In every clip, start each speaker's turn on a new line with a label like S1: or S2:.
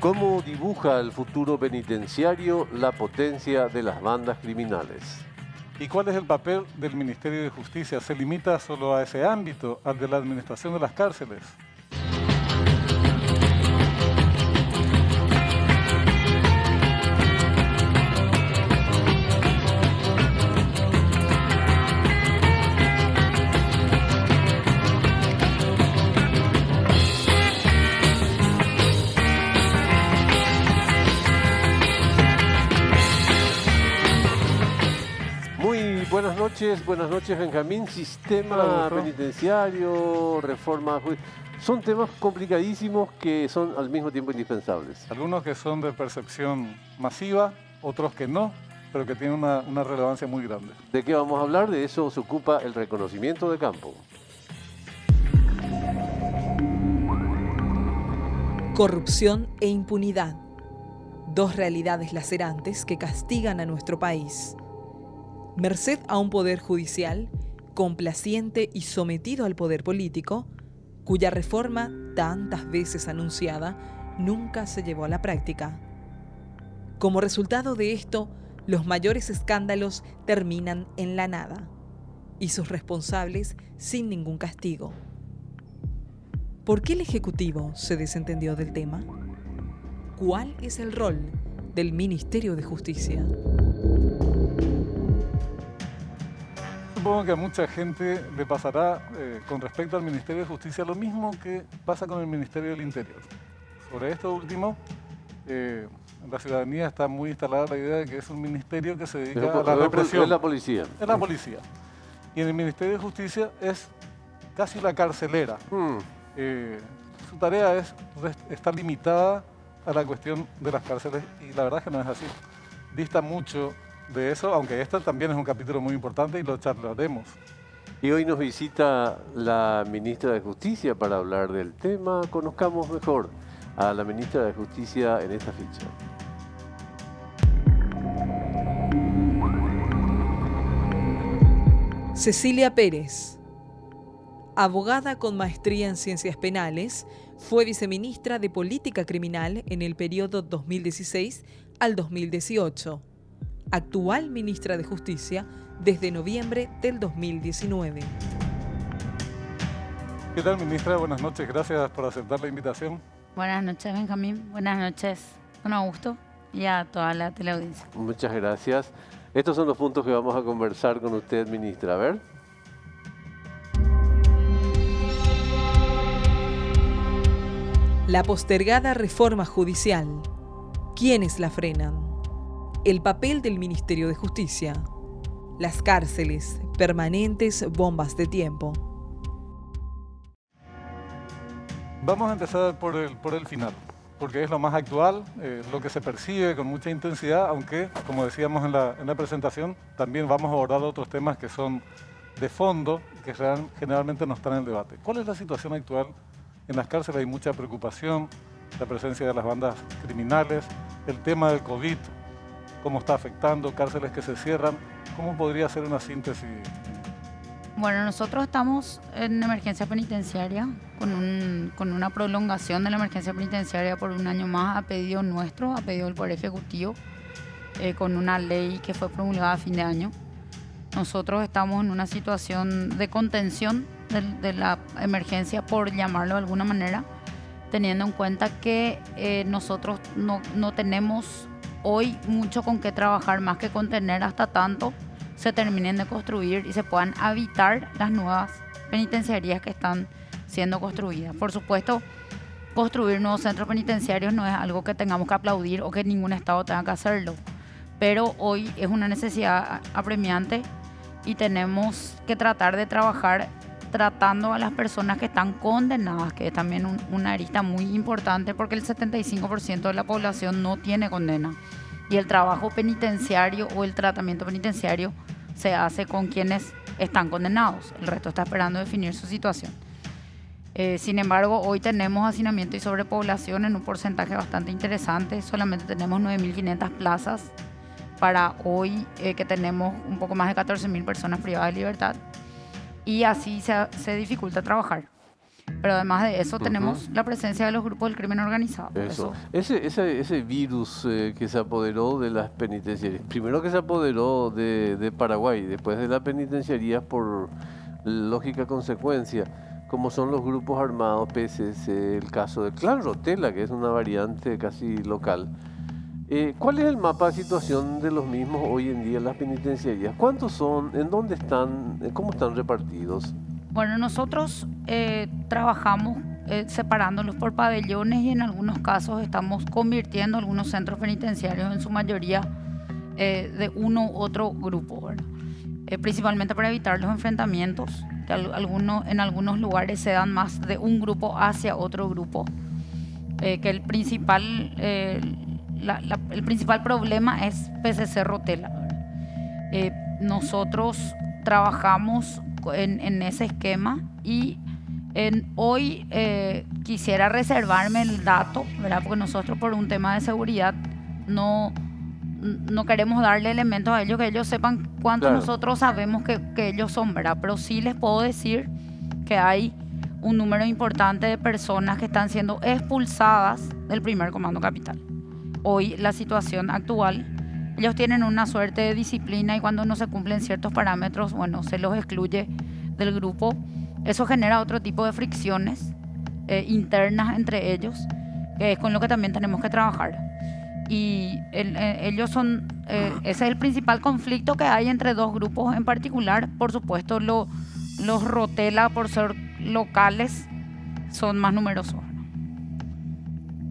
S1: ¿Cómo dibuja el futuro penitenciario la potencia de las bandas criminales?
S2: ¿Y cuál es el papel del Ministerio de Justicia? ¿Se limita solo a ese ámbito, al de la administración de las cárceles?
S1: Buenas noches Benjamín. Sistema penitenciario, reforma, son temas complicadísimos que son al mismo tiempo indispensables.
S2: Algunos que son de percepción masiva, otros que no, pero que tienen una relevancia muy grande.
S1: ¿De qué vamos a hablar? De eso se ocupa el reconocimiento de campo.
S3: Corrupción e impunidad. Dos realidades lacerantes que castigan a nuestro país. Merced a un poder judicial complaciente y sometido al poder político, cuya reforma, tantas veces anunciada, nunca se llevó a la práctica. Como resultado de esto, los mayores escándalos terminan en la nada, y sus responsables sin ningún castigo. ¿Por qué el Ejecutivo se desentendió del tema? ¿Cuál es el rol del Ministerio de Justicia?
S2: Supongo que a mucha gente le pasará con respecto al Ministerio de Justicia lo mismo que pasa con el Ministerio del Interior. Sobre esto último, en la ciudadanía está muy instalada la idea de que es un ministerio que se dedica a la represión.
S1: Es la policía.
S2: Es la policía. Y en el Ministerio de Justicia es casi la carcelera. Su tarea está limitada a la cuestión de las cárceles y la verdad es que no es así. Dista mucho de eso, aunque este también es un capítulo muy importante y lo charlaremos.
S1: Y hoy nos visita la ministra de Justicia para hablar del tema. Conozcamos mejor a la ministra de Justicia en esta ficha.
S3: Cecilia Pérez, abogada con maestría en Ciencias Penales, fue viceministra de Política Criminal en el periodo 2016 al 2018. Actual ministra de Justicia desde noviembre del 2019.
S2: ¿Qué tal, ministra? Buenas noches, gracias por aceptar la invitación.
S4: Buenas noches, Benjamín. Buenas noches, don Augusto, y a toda la teleaudiencia.
S1: Muchas gracias. Estos son los puntos que vamos a conversar con usted, ministra. A ver.
S3: La postergada reforma judicial. ¿Quiénes la frenan? El papel del Ministerio de Justicia. Las cárceles, permanentes bombas de tiempo.
S2: Vamos a empezar por el final, porque es lo más actual, lo que se percibe con mucha intensidad, aunque, como decíamos en la presentación, también vamos a abordar otros temas que son de fondo, que generalmente no están en el debate. ¿Cuál es la situación actual en las cárceles? Hay mucha preocupación, la presencia de las bandas criminales, el tema del COVID, cómo está afectando, cárceles que se cierran. ¿Cómo podría ser una síntesis?
S4: Bueno, nosotros estamos en emergencia penitenciaria, con una prolongación de la emergencia penitenciaria por un año más a pedido nuestro, a pedido del Poder Ejecutivo, con una ley que fue promulgada a fin de año. Nosotros estamos en una situación de contención de la emergencia, por llamarlo de alguna manera, teniendo en cuenta que nosotros no tenemos hoy mucho con qué trabajar más que contener hasta tanto se terminen de construir y se puedan habitar las nuevas penitenciarías que están siendo construidas. Por supuesto, construir nuevos centros penitenciarios no es algo que tengamos que aplaudir o que ningún estado tenga que hacerlo, pero hoy es una necesidad apremiante y tenemos que tratar de trabajar tratando a las personas que están condenadas, que es también una arista muy importante porque el 75% de la población no tiene condena. Y el trabajo penitenciario o el tratamiento penitenciario se hace con quienes están condenados. El resto está esperando definir su situación. Sin embargo, hoy tenemos hacinamiento y sobrepoblación en un porcentaje bastante interesante. Solamente tenemos 9.500 plazas para hoy, que tenemos un poco más de 14.000 personas privadas de libertad. Y así se dificulta trabajar. Pero además de eso tenemos la presencia de los grupos del crimen organizado.
S1: Eso. Ese virus que se apoderó de las penitenciarías, primero que se apoderó de Paraguay, después de las penitenciarías por lógica consecuencia, como son los grupos armados, PSC, el caso del Clan Rotela, que es una variante casi local. ¿Cuál es el mapa de situación de los mismos hoy en día en las penitenciarías? ¿Cuántos son? ¿En dónde están? ¿Cómo están repartidos?
S4: Bueno, nosotros trabajamos separándolos por pabellones y en algunos casos estamos convirtiendo algunos centros penitenciarios, en su mayoría de uno u otro grupo, ¿verdad? Principalmente para evitar los enfrentamientos, que en algunos lugares se dan más de un grupo hacia otro grupo, que el principal problema es PSC Rotela. Nosotros trabajamos en ese esquema y hoy quisiera reservarme el dato, ¿verdad? Porque nosotros por un tema de seguridad no queremos darle elementos a ellos, que ellos sepan cuánto nosotros sabemos que ellos son, ¿verdad? Pero sí les puedo decir que hay un número importante de personas que están siendo expulsadas del primer comando capital. Hoy la situación actual, ellos tienen una suerte de disciplina y cuando no se cumplen ciertos parámetros, bueno, se los excluye del grupo. Eso genera otro tipo de fricciones internas entre ellos, que es con lo que también tenemos que trabajar. Y ellos son, ese es el principal conflicto que hay entre dos grupos en particular. Por supuesto, los Rotela, por ser locales, son más numerosos.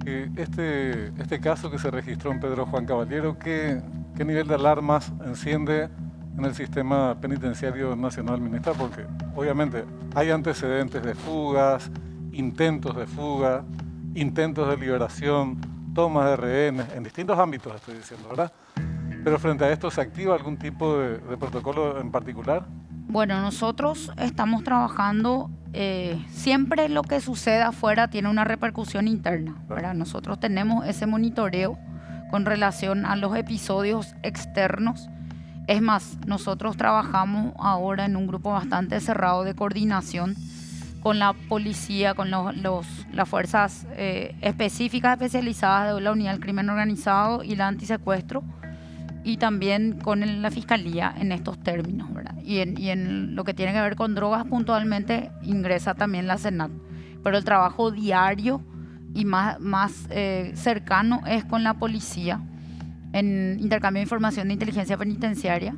S2: Este caso que se registró en Pedro Juan Caballero, ¿qué nivel de alarmas enciende en el sistema penitenciario nacional, ministra? Porque obviamente hay antecedentes de fugas, intentos de fuga, intentos de liberación, tomas de rehenes, en distintos ámbitos estoy diciendo, ¿verdad? Pero frente a esto, ¿se activa algún tipo de protocolo en particular?
S4: Bueno, nosotros estamos trabajando, siempre lo que sucede afuera tiene una repercusión interna, ¿verdad? Nosotros tenemos ese monitoreo con relación a los episodios externos. Es más, nosotros trabajamos ahora en un grupo bastante cerrado de coordinación con la policía, con las fuerzas específicas, especializadas de la Unidad del Crimen Organizado y la Antisecuestro, y también con la Fiscalía en estos términos, ¿verdad? Y en lo que tiene que ver con drogas, puntualmente ingresa también la SENAT. Pero el trabajo diario y más cercano es con la policía, en intercambio de información de inteligencia penitenciaria,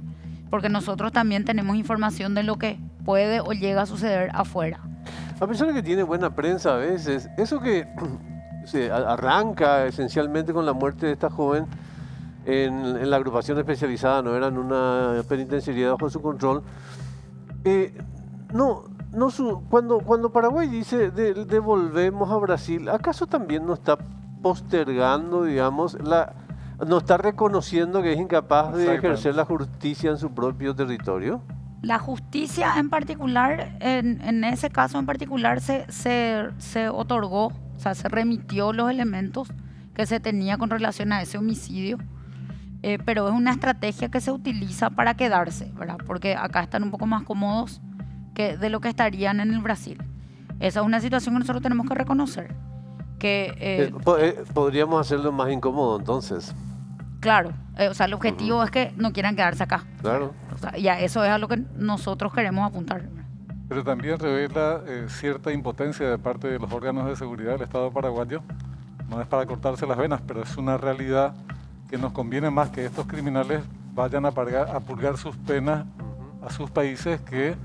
S4: porque nosotros también tenemos información de lo que puede o llega a suceder afuera.
S1: A pesar de que tiene buena prensa a veces, eso que se arranca esencialmente con la muerte de esta joven en la agrupación especializada, no era en una penitenciaría bajo su control, cuando Paraguay dice devolvemos a Brasil, ¿acaso también no está postergando, digamos, no está reconociendo que es incapaz de ejercer la justicia en su propio territorio?
S4: La justicia en particular, en ese caso en particular, se otorgó, o sea, se remitió los elementos que se tenía con relación a ese homicidio, pero es una estrategia que se utiliza para quedarse, ¿verdad? Porque acá están un poco más cómodos de lo que estarían en el Brasil. Esa es una situación que nosotros tenemos que reconocer.
S1: Podríamos hacerlo más incómodo entonces.
S4: Claro, o sea, el objetivo es que no quieran quedarse acá.
S1: Claro.
S4: O sea, ya eso es a lo que nosotros queremos apuntar.
S2: Pero también revela cierta impotencia de parte de los órganos de seguridad del Estado paraguayo. No es para cortarse las venas, pero es una realidad que nos conviene más que estos criminales vayan a purgar sus penas a sus países que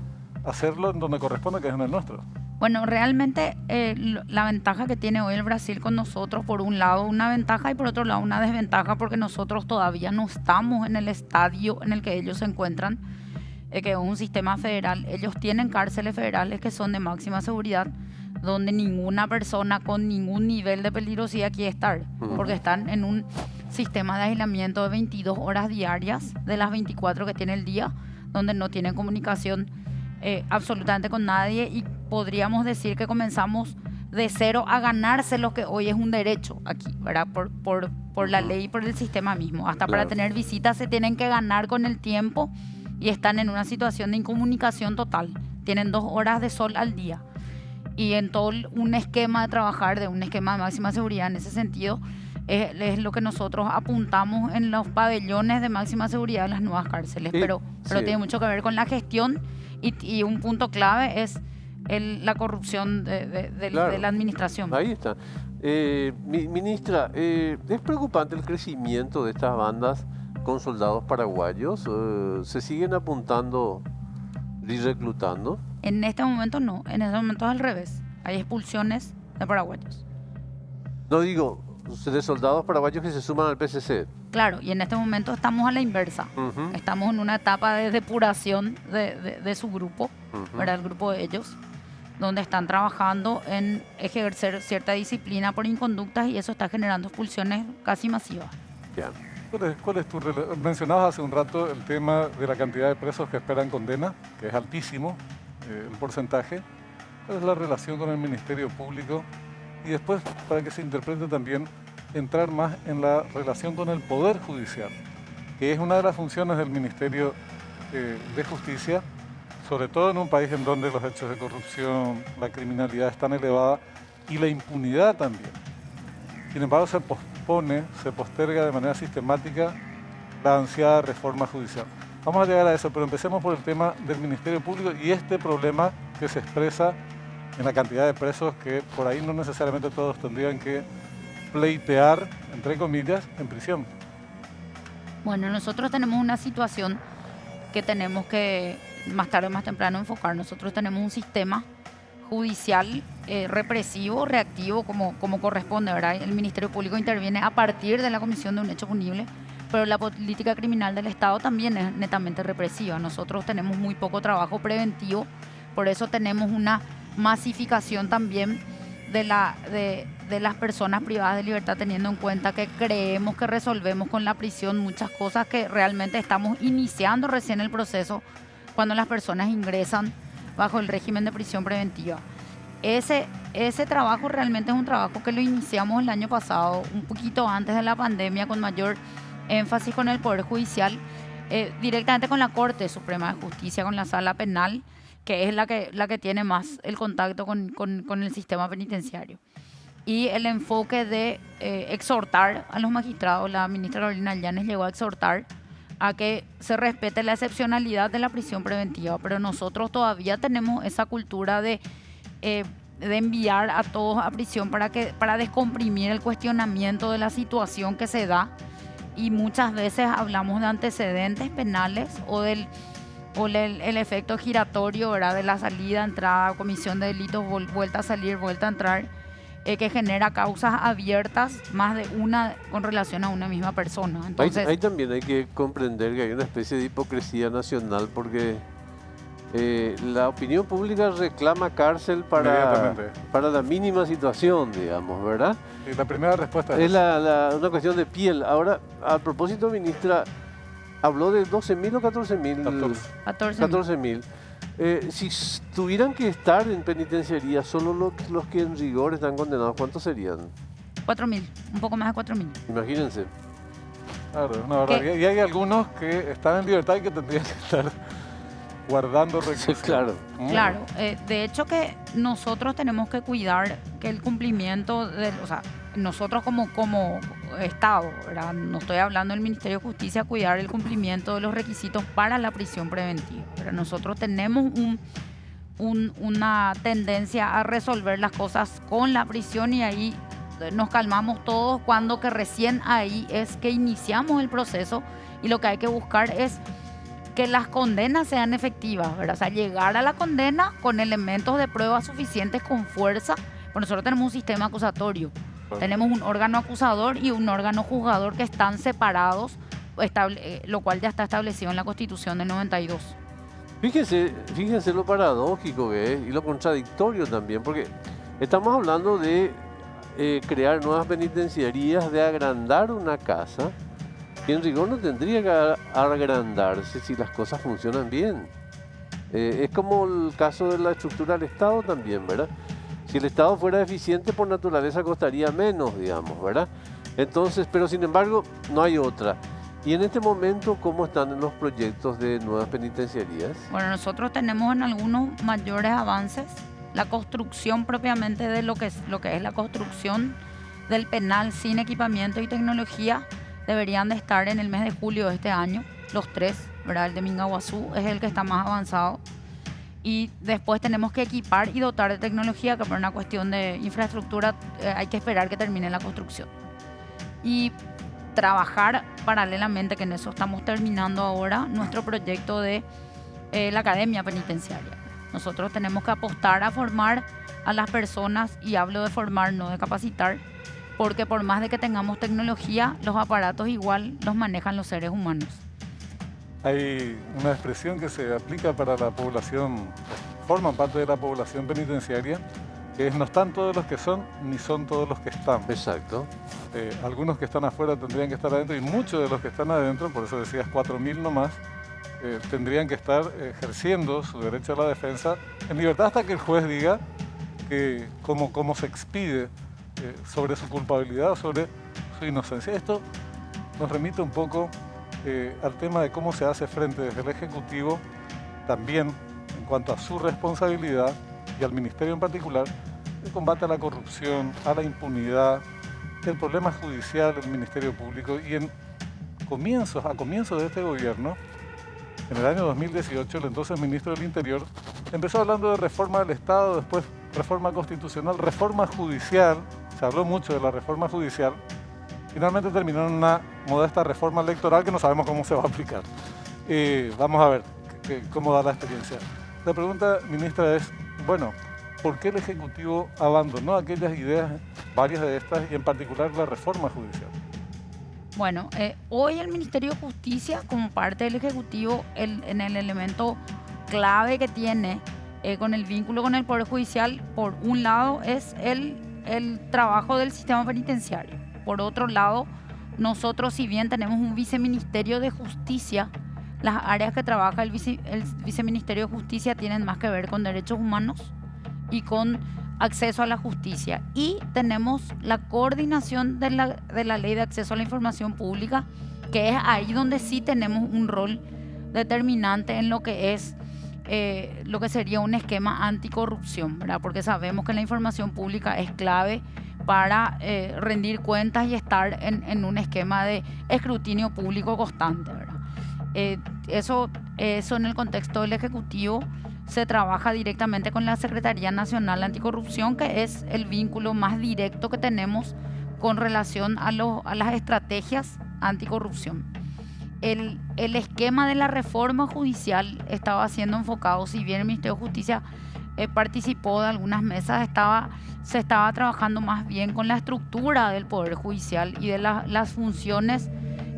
S2: hacerlo en donde corresponde, que es en el nuestro.
S4: Bueno, realmente la ventaja que tiene hoy el Brasil con nosotros, por un lado una ventaja y por otro lado una desventaja, porque nosotros todavía no estamos en el estadio en el que ellos se encuentran, que es un sistema federal. Ellos tienen cárceles federales que son de máxima seguridad, donde ninguna persona con ningún nivel de peligrosidad quiere estar, porque están en un sistema de aislamiento de 22 horas diarias de las 24 que tiene el día, donde no tienen comunicación absolutamente con nadie, y podríamos decir que comenzamos de cero a ganarse lo que hoy es un derecho aquí, ¿verdad? Por la ley y por el sistema mismo. Hasta para tener visitas se tienen que ganar con el tiempo y están en una situación de incomunicación total. Tienen 2 horas de sol al día. y en todo un esquema de trabajar, de un esquema de máxima seguridad en ese sentido, es lo que nosotros apuntamos en los pabellones de máxima seguridad de las nuevas cárceles, pero
S1: sí.
S4: tiene mucho que ver con la gestión y un punto clave es la corrupción
S1: Claro.
S4: de la administración.
S1: Ahí está. Ministra, ¿es preocupante el crecimiento de estas bandas con soldados paraguayos? ¿Se siguen apuntando y reclutando?
S4: En este momento no, en este momento es al revés. Hay expulsiones de paraguayos.
S1: No digo de soldados paraguayos que se suman al PCC.
S4: Claro, y en este momento estamos a la inversa.
S1: Ujú.
S4: Estamos en una etapa de depuración de su grupo,
S1: Ujú.
S4: ¿verdad? El grupo de ellos, donde están trabajando en ejercer cierta disciplina por inconductas y eso está generando expulsiones casi masivas.
S1: Ya.
S2: ¿Cuál es mencionabas hace un rato el tema de la cantidad de presos que esperan condena, que es altísimo el porcentaje? ¿Cuál es la relación con el Ministerio Público? Y después, para que se interprete también, entrar más en la relación con el Poder Judicial, que es una de las funciones del Ministerio de Justicia, sobre todo en un país en donde los hechos de corrupción, la criminalidad es tan elevada y la impunidad también. Sin embargo, se posterga de manera sistemática la ansiada reforma judicial. Vamos a llegar a eso, pero empecemos por el tema del Ministerio Público y este problema que se expresa en la cantidad de presos que por ahí no necesariamente todos tendrían que pleitear, entre comillas, en prisión.
S4: Bueno, nosotros tenemos una situación que tenemos que más tarde o más temprano enfocar. Nosotros tenemos un sistema judicial represivo, reactivo, como corresponde, ¿verdad? El Ministerio Público interviene a partir de la comisión de un hecho punible, pero la política criminal del Estado también es netamente represiva. Nosotros tenemos muy poco trabajo preventivo, por eso tenemos una masificación también de las personas privadas de libertad, teniendo en cuenta que creemos que resolvemos con la prisión muchas cosas que realmente estamos iniciando recién el proceso cuando las personas ingresan bajo el régimen de prisión preventiva. Ese trabajo realmente es un trabajo que lo iniciamos el año pasado, un poquito antes de la pandemia, con mayor énfasis con el Poder Judicial, directamente con la Corte Suprema de Justicia, con la Sala Penal, que es la que tiene más el contacto con el sistema penitenciario. Y el enfoque de exhortar a los magistrados, la ministra Carolina Llanes llegó a exhortar a que se respete la excepcionalidad de la prisión preventiva, pero nosotros todavía tenemos esa cultura de enviar a todos a prisión para descomprimir el cuestionamiento de la situación que se da, y muchas veces hablamos de antecedentes penales o el efecto giratorio, ¿verdad? De la salida, entrada, comisión de delitos, vuelta a salir, vuelta a entrar, que genera causas abiertas, más de una con relación a una misma persona. Entonces,
S1: Ahí también hay que comprender que hay una especie de hipocresía nacional porque la opinión pública reclama cárcel para la mínima situación, digamos, ¿verdad?
S2: Y la primera respuesta
S1: Es una cuestión de piel. Ahora, a propósito, ministra, habló de 12.000 o 14.000. 14.000. Si tuvieran que estar en penitenciaría solo los que en rigor están condenados, ¿cuántos serían?
S4: 4.000, un poco más de 4.000.
S1: Imagínense.
S2: Claro, es una barbaridad. Y hay algunos que están en libertad y que tendrían que estar guardando recursos.
S1: Sí, claro.
S4: Claro, de hecho que nosotros tenemos que cuidar que el cumplimiento, o sea, nosotros como Estado, ¿verdad? No estoy hablando del Ministerio de Justicia, cuidar el cumplimiento de los requisitos para la prisión preventiva. Pero nosotros tenemos una tendencia a resolver las cosas con la prisión y ahí nos calmamos todos cuando que recién ahí es que iniciamos el proceso y lo que hay que buscar es que las condenas sean efectivas, ¿verdad? O sea, llegar a la condena con elementos de prueba suficientes, con fuerza. Porque nosotros tenemos un sistema acusatorio. Tenemos un órgano acusador y un órgano juzgador que están separados, lo cual ya está establecido en la Constitución del 92.
S1: Fíjense lo paradójico que es y lo contradictorio también, porque estamos hablando de crear nuevas penitenciarías, de agrandar una casa, que en rigor no tendría que agrandarse si las cosas funcionan bien. Es como el caso de la estructura del Estado también, ¿verdad? Si el Estado fuera eficiente, por naturaleza costaría menos, digamos, ¿verdad? Entonces, pero sin embargo, no hay otra. Y en este momento, ¿cómo están los proyectos de nuevas penitenciarías?
S4: Bueno, nosotros tenemos en algunos mayores avances la construcción propiamente de lo que es la construcción del penal sin equipamiento y tecnología deberían de estar en el mes de julio de este año, los 3, ¿verdad? El de Mingaguazú es el que está más avanzado. Y después tenemos que equipar y dotar de tecnología, que por una cuestión de infraestructura hay que esperar que termine la construcción. Y trabajar paralelamente, que en eso estamos terminando ahora, nuestro proyecto de la Academia Penitenciaria. Nosotros tenemos que apostar a formar a las personas, y hablo de formar, no de capacitar, porque por más de que tengamos tecnología, los aparatos igual los manejan los seres humanos.
S2: Hay una expresión que se aplica para la población, forman parte de la población penitenciaria, que es: no están todos los que son, ni son todos los que están.
S1: Exacto.
S2: Algunos que están afuera tendrían que estar adentro, y muchos de los que están adentro, por eso decías 4.000 nomás, tendrían que estar ejerciendo su derecho a la defensa en libertad hasta que el juez diga que cómo se expide sobre su culpabilidad o sobre su inocencia. Esto nos remite un poco al tema de cómo se hace frente desde el Ejecutivo, también en cuanto a su responsabilidad, y al Ministerio en particular, el combate a la corrupción, a la impunidad, el problema judicial del Ministerio Público. Y a comienzos de este gobierno, en el año 2018, el entonces ministro del Interior empezó hablando de reforma del Estado, después reforma constitucional, reforma judicial. Se habló mucho de la reforma judicial. Finalmente terminó en una modesta reforma electoral que no sabemos cómo se va a aplicar. Vamos a ver cómo da la experiencia. La pregunta, ministra, es, bueno, ¿por qué el Ejecutivo abandonó aquellas ideas, varias de estas, y en particular la reforma judicial?
S4: Bueno, hoy el Ministerio de Justicia, como parte del Ejecutivo, en el elemento clave que tiene con el vínculo con el Poder Judicial, por un lado, es el trabajo del sistema penitenciario. Por otro lado, nosotros, si bien tenemos un viceministerio de justicia, las áreas que trabaja el viceministerio de justicia tienen más que ver con derechos humanos y con acceso a la justicia. Y tenemos la coordinación de la ley de acceso a la información pública, que es ahí donde sí tenemos un rol determinante en lo que es lo que sería un esquema anticorrupción, ¿verdad? Porque sabemos que la información pública es clave para rendir cuentas y estar en un esquema de escrutinio público constante, ¿verdad? Eso en el contexto del Ejecutivo se trabaja directamente con la Secretaría Nacional Anticorrupción, que es el vínculo más directo que tenemos con relación a las estrategias anticorrupción. El esquema de la reforma judicial estaba siendo enfocado, si bien el Ministerio de Justicia participó de algunas mesas, se estaba trabajando más bien con la estructura del Poder Judicial y de las funciones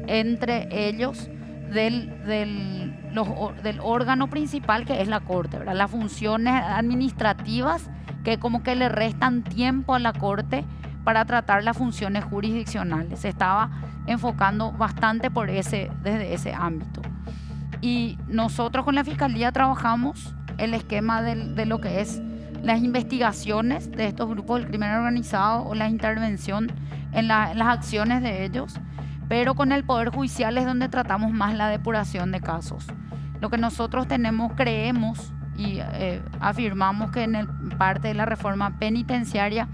S4: entre ellos del órgano principal, que es la Corte, ¿verdad? Las funciones administrativas que como que le restan tiempo a la Corte para tratar las funciones jurisdiccionales. Se estaba enfocando bastante desde ese ámbito. Y nosotros con la Fiscalía trabajamos el esquema de lo que es las investigaciones de estos grupos del crimen organizado o la intervención en las acciones de ellos, pero con el Poder Judicial es donde tratamos más la depuración de casos. Lo que nosotros creemos y afirmamos que en parte de la reforma penitenciaria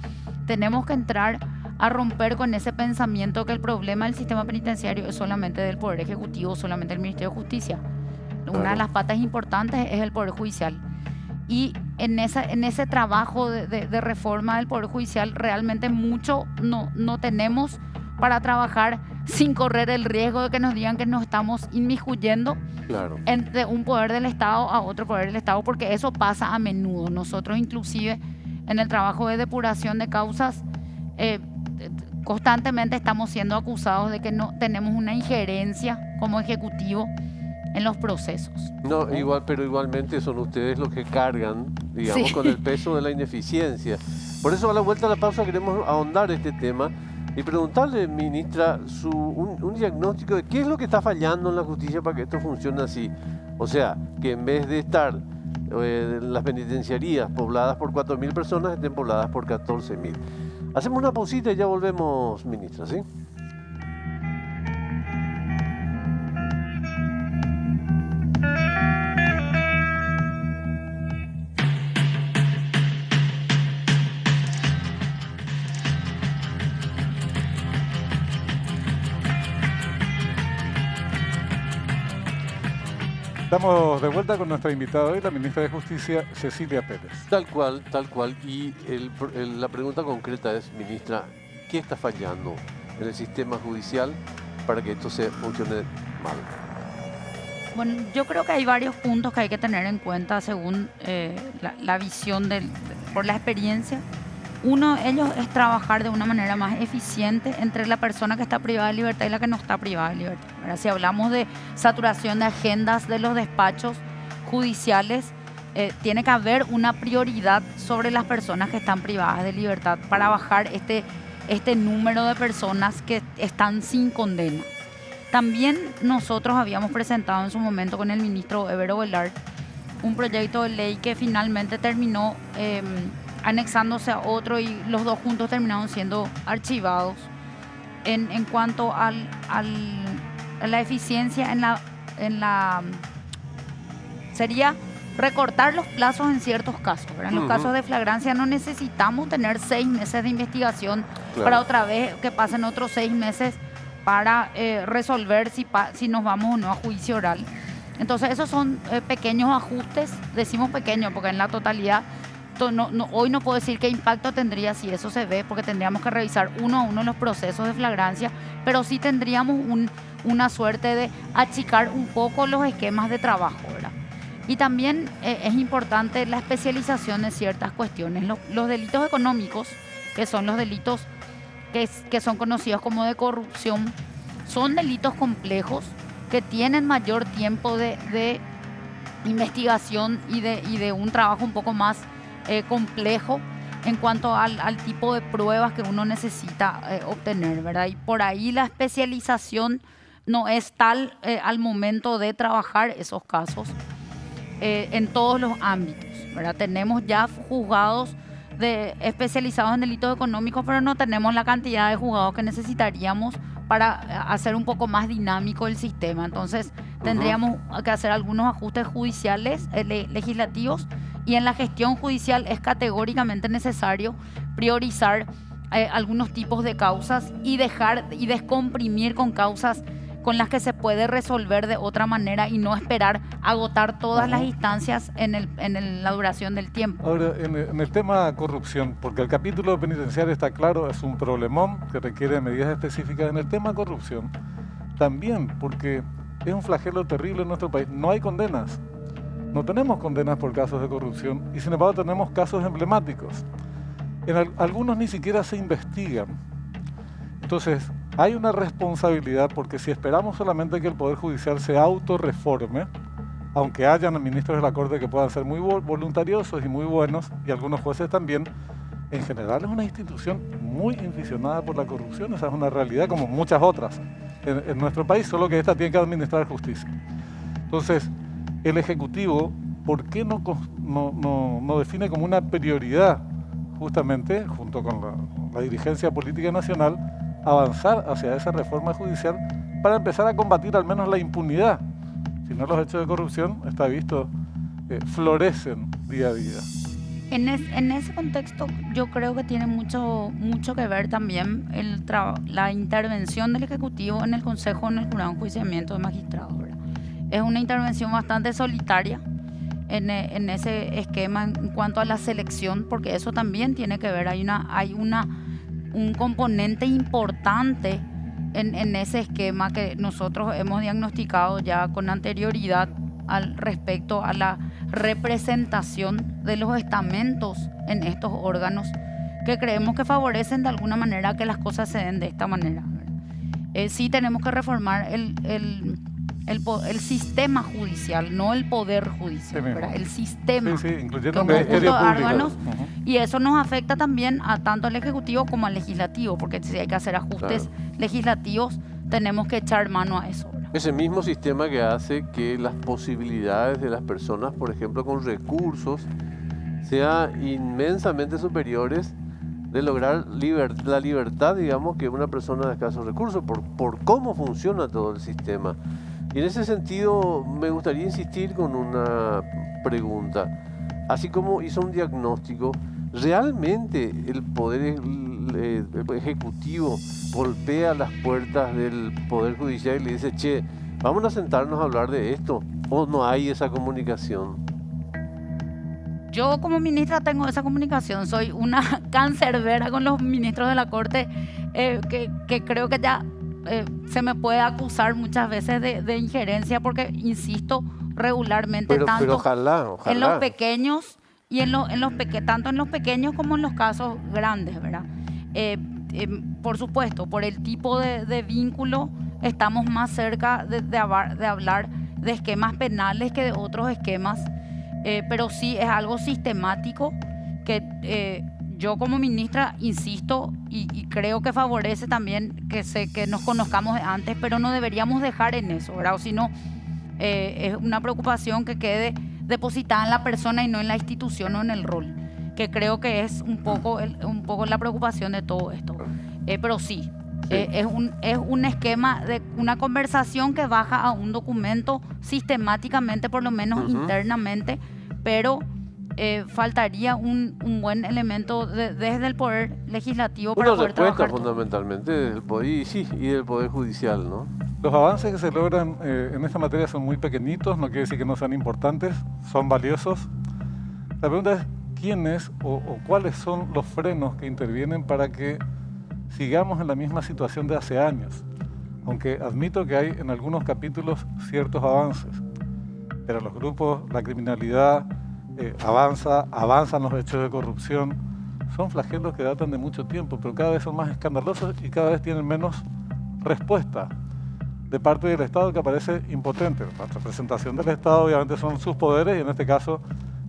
S4: tenemos que entrar a romper con ese pensamiento que el problema del sistema penitenciario es solamente del Poder Ejecutivo, solamente del Ministerio de Justicia. Una de las patas importantes es el Poder Judicial. Y en ese trabajo de reforma del Poder Judicial realmente mucho no tenemos para trabajar sin correr el riesgo de que nos digan que nos estamos inmiscuyendo de un poder del Estado a otro poder del Estado, porque eso pasa a menudo. Nosotros inclusive en el trabajo de depuración de causas constantemente estamos siendo acusados de que no tenemos una injerencia como Ejecutivo en los procesos.
S1: No, pero igualmente son ustedes los que cargan, digamos, sí, con el peso de la ineficiencia. Por eso a la vuelta a la pausa queremos ahondar este tema y preguntarle, ministra, un diagnóstico de qué es lo que está fallando en la justicia para que esto funcione así. O sea, que en vez de estar las penitenciarías pobladas por 4.000 personas, estén pobladas por 14.000. Hacemos una pausita y ya volvemos, ministra, ¿sí?
S2: Estamos de vuelta con nuestra invitada hoy, la ministra de Justicia, Cecilia Pérez.
S1: Tal cual, tal cual. Y la pregunta concreta es, ministra, ¿qué está fallando en el sistema judicial para que esto se funcione mal?
S4: Bueno, yo creo que hay varios puntos que hay que tener en cuenta según la visión por la experiencia. Uno de ellos es trabajar de una manera más eficiente entre la persona que está privada de libertad y la que no está privada de libertad. Ahora, si hablamos de saturación de agendas de los despachos judiciales, tiene que haber una prioridad sobre las personas que están privadas de libertad para bajar este número de personas que están sin condena. También nosotros habíamos presentado en su momento con el ministro Evero Velar un proyecto de ley que finalmente terminó anexándose a otro y los dos juntos terminaron siendo archivados en cuanto a la eficiencia sería recortar los plazos en ciertos casos, ¿verdad? En los casos de flagrancia no necesitamos tener 6 meses de investigación para otra vez que pasen otros 6 meses para resolver si nos vamos o no a juicio oral. Entonces esos son pequeños ajustes, decimos pequeños porque en la totalidad hoy no puedo decir qué impacto tendría si eso se ve, porque tendríamos que revisar uno a uno los procesos de flagrancia, pero sí tendríamos una suerte de achicar un poco los esquemas de trabajo, ¿verdad? Y también es importante la especialización de ciertas cuestiones. Los delitos económicos, que son los delitos que son conocidos como de corrupción, son delitos complejos que tienen mayor tiempo de investigación y de un trabajo un poco más complejo en cuanto al tipo de pruebas que uno necesita obtener, ¿verdad? Y por ahí la especialización no es tal al momento de trabajar esos casos en todos los ámbitos, ¿verdad? Tenemos ya juzgados especializados en delitos económicos, pero no tenemos la cantidad de juzgados que necesitaríamos para hacer un poco más dinámico el sistema. Entonces tendríamos que hacer algunos ajustes judiciales, legislativos, y en la gestión judicial es categóricamente necesario priorizar algunos tipos de causas y descomprimir con causas con las que se puede resolver de otra manera y no esperar agotar todas las instancias en la duración del tiempo.
S2: Ahora, en el tema corrupción, porque el capítulo penitenciario está claro, es un problemón que requiere medidas específicas. En el tema corrupción, también, porque es un flagelo terrible en nuestro país, no hay condenas. No tenemos condenas por casos de corrupción y sin embargo tenemos casos emblemáticos. Algunos ni siquiera se investigan. Entonces, hay una responsabilidad porque si esperamos solamente que el Poder Judicial se autorreforme, aunque hayan ministros de la Corte que puedan ser muy voluntariosos y muy buenos, y algunos jueces también, en general es una institución muy inficionada por la corrupción. Esa es una realidad como muchas otras en nuestro país, solo que esta tiene que administrar justicia. Entonces, el Ejecutivo, ¿por qué no define como una prioridad, justamente, junto con la dirigencia política nacional, avanzar hacia esa reforma judicial para empezar a combatir al menos la impunidad? Si no, los hechos de corrupción, está visto, florecen día a día.
S4: En ese contexto yo creo que tiene mucho que ver también la intervención del Ejecutivo en el Consejo, en el Jurado de Enjuiciamiento de Magistrados, ¿verdad? Es una intervención bastante solitaria en ese esquema en cuanto a la selección, porque eso también tiene que ver, hay un componente importante en ese esquema que nosotros hemos diagnosticado ya con anterioridad al respecto a la representación de los estamentos en estos órganos, que creemos que favorecen de alguna manera que las cosas se den de esta manera. Sí tenemos que reformar el sistema judicial, no el poder judicial,
S2: sí,
S4: el sistema,
S2: incluyendo
S4: como
S2: el Ministerio
S4: conjunto de
S2: Público.
S4: órganos, y eso nos afecta también a tanto al Ejecutivo como al Legislativo, porque si hay que hacer ajustes legislativos, tenemos que echar mano a eso.
S1: Ese mismo sistema que hace que las posibilidades de las personas, por ejemplo, con recursos, sean inmensamente superiores de lograr la libertad, digamos, que una persona de escasos recursos, por cómo funciona todo el sistema. Y en ese sentido me gustaría insistir con una pregunta. Así como hizo un diagnóstico, ¿realmente el Poder Ejecutivo golpea las puertas del Poder Judicial y le dice, che, vamos a sentarnos a hablar de esto? ¿O no hay esa comunicación?
S4: Yo como ministra tengo esa comunicación, soy una cancerbera con los ministros de la Corte, que creo que ya se me puede acusar muchas veces de injerencia porque insisto regularmente
S1: Pero
S4: tanto
S1: ojalá.
S4: en los pequeños y tanto en los pequeños como en los casos grandes, ¿verdad? Por supuesto, por el tipo de vínculo estamos más cerca de hablar de esquemas penales que de otros esquemas. Pero sí es algo sistemático que yo como ministra insisto y creo que favorece también que nos conozcamos de antes, pero no deberíamos dejar en eso, ¿verdad? O si no, es una preocupación que quede depositada en la persona y no en la institución o en el rol, que creo que es un poco la preocupación de todo esto. Pero sí. Es un esquema de una conversación que baja a un documento sistemáticamente, por lo menos internamente, pero faltaría un buen elemento desde el Poder Legislativo para poder
S1: respuesta
S4: trabajar todo.
S1: fundamentalmente del Poder, y del Poder Judicial, ¿no?
S2: Los avances que se logran en esta materia son muy pequeñitos, no quiere decir que no sean importantes, son valiosos. La pregunta es, ¿quiénes o cuáles son los frenos que intervienen para que sigamos en la misma situación de hace años? Aunque admito que hay en algunos capítulos ciertos avances, pero los grupos, la criminalidad avanzan los hechos de corrupción, son flagelos que datan de mucho tiempo, pero cada vez son más escandalosos y cada vez tienen menos respuesta de parte del Estado, que aparece impotente. La representación del Estado obviamente son sus poderes y en este caso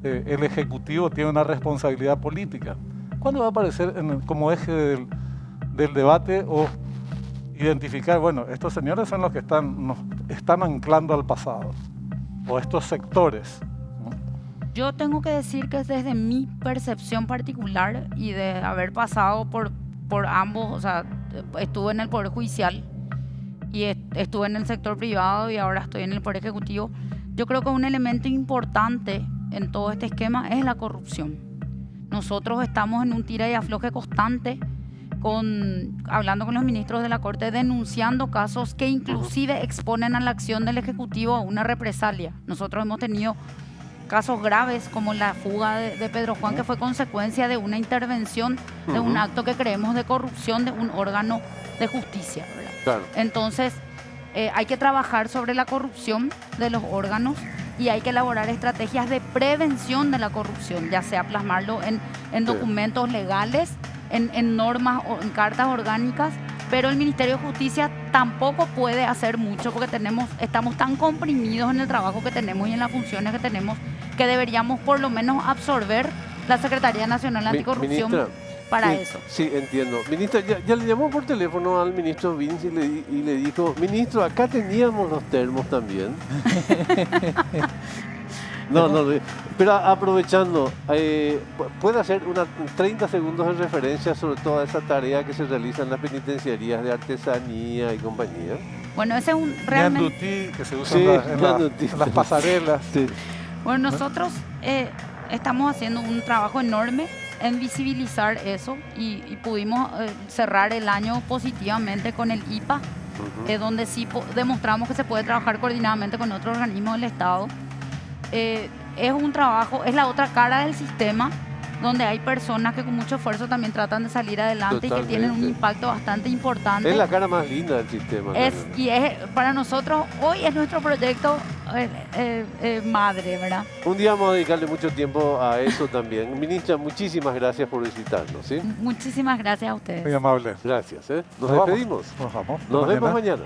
S2: el Ejecutivo tiene una responsabilidad política. ¿Cuándo va a aparecer como eje del debate o identificar, bueno, estos señores son los que nos están anclando al pasado, o estos sectores, ¿no?
S4: Yo tengo que decir que desde mi percepción particular y de haber pasado por ambos, o sea, estuve en el Poder Judicial y estuve en el sector privado y ahora estoy en el Poder Ejecutivo, yo creo que un elemento importante en todo este esquema es la corrupción. Nosotros estamos en un tira y afloje constante, hablando con los ministros de la Corte, denunciando casos que inclusive exponen a la acción del Ejecutivo a una represalia. Nosotros hemos tenido casos graves como la fuga de Pedro Juan, que fue consecuencia de una intervención, de un acto que creemos de corrupción de un órgano de justicia, ¿verdad?
S1: Claro.
S4: Entonces, hay que trabajar sobre la corrupción de los órganos y hay que elaborar estrategias de prevención de la corrupción, ya sea plasmarlo en documentos legales, en normas o en cartas orgánicas, pero el Ministerio de Justicia tampoco puede hacer mucho porque estamos tan comprimidos en el trabajo que tenemos y en las funciones que tenemos, que deberíamos por lo menos absorber la Secretaría Nacional Anticorrupción para eso.
S1: Sí, entiendo. Ministra, ya le llamó por teléfono al ministro Vinci y le dijo, ministro, acá teníamos los termos también. No, pero aprovechando, ¿puede hacer 30 segundos de referencia sobre toda esa tarea que se realiza en las penitenciarías de artesanía y compañía?
S4: Bueno, ese es un realmente...
S2: ñandutí, que se usa en las pasarelas.
S1: Sí.
S4: Bueno, nosotros estamos haciendo un trabajo enorme en visibilizar eso y pudimos cerrar el año positivamente con el IPA, donde sí demostramos que se puede trabajar coordinadamente con otros organismos del Estado. Es un trabajo, es la otra cara del sistema, donde hay personas que con mucho esfuerzo también tratan de salir adelante. Totalmente. Y que tienen un impacto bastante importante.
S1: Es la cara más linda del sistema.
S4: Para nosotros, hoy es nuestro proyecto madre, ¿verdad?
S1: Un día vamos a dedicarle mucho tiempo a eso también. Ministra, muchísimas gracias por visitarnos, ¿sí?
S4: Muchísimas gracias a ustedes.
S2: Muy amable.
S1: Gracias, ¿eh? Nos despedimos.
S2: Nos vamos.
S1: Nos vemos mañana.